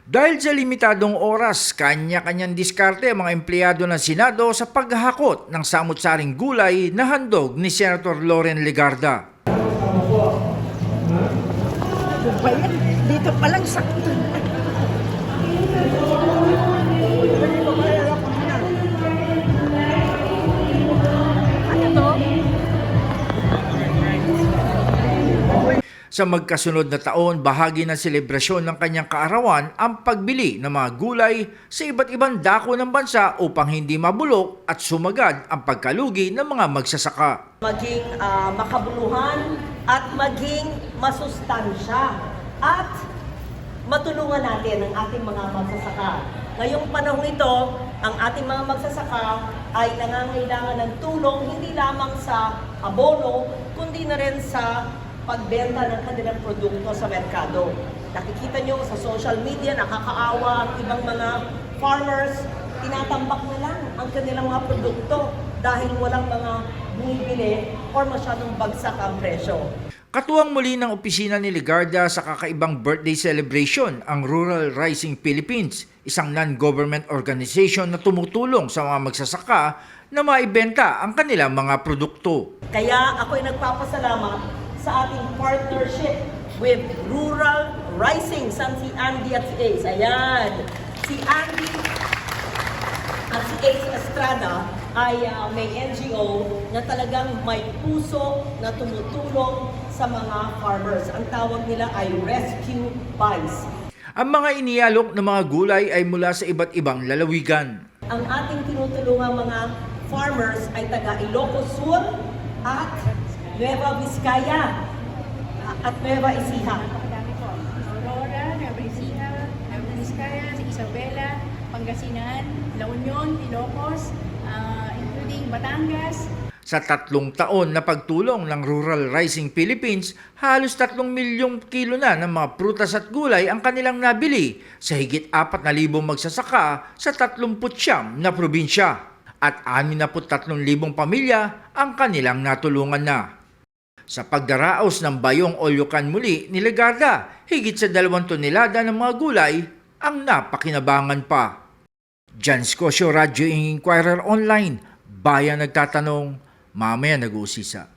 Dahil sa limitadong oras, kanya-kanyang diskarte ang mga empleyado ng Senado sa paghahakot ng samut-saring gulay na handog ni Senator Loren Legarda. Bayan, dito pa lang sakto. Ano to? Sa magkasunod na taon, bahagi ng selebrasyon ng kanyang kaarawan ang pagbili ng mga gulay sa iba't ibang dako ng bansa upang hindi mabulok at sumagad ang pagkalugi ng mga magsasaka. Maging makabuluhan at maging masustansya at matulungan natin ang ating mga magsasaka. Ngayong panahon ito, ang ating mga magsasaka ay nangangailangan ng tulong hindi lamang sa abono, kundi na rin sa pagbenta ng kanilang produkto sa merkado. Nakikita nyo sa social media, nakakaawa ang ibang mga farmers, tinatambak na lang ang kanilang mga produkto dahil walang mga bumibili or masyadong bagsak ang presyo. Katuwang muli ng opisina ni Legarda sa kakaibang birthday celebration ang Rural Rising Philippines, isang non-government organization na tumutulong sa mga magsasaka na maibenta ang kanilang mga produkto. Kaya ako'y nagpapasalamat sa ating partnership with Rural Rising, si Andy at si Ace. Ayan, si Andy at si Ace Estrada ay may NGO na talagang may puso na tumutulong sa mga farmers. Ang tawag nila ay Rescue Buys. Ang mga inialok ng mga gulay ay mula sa iba't ibang lalawigan. Ang ating tinutulungang mga farmers ay taga Ilocos Sur at Nueva Vizcaya at Nueva Ecija. Dami po. Aurora, Nueva Ecija, Nueva Vizcaya, Isabela, Pangasinan, La Union, Ilocos, including Batangas. Sa 3 taon na pagtulong ng Rural Rising Philippines, halos 3 milyong kilo na ng mga prutas at gulay ang kanilang nabili sa higit 4,000 magsasaka sa 39 na probinsya at 63,000 pamilya ang kanilang natulungan na. Sa pagdaraos ng bayong Olyokan muli ni Legarda, higit sa 2 tonelada ng mga gulay ang napakinabangan pa. Jan Scosio, Radyo Inquirer Online, Bayan nagtatanong, mamaya nag-uusisa.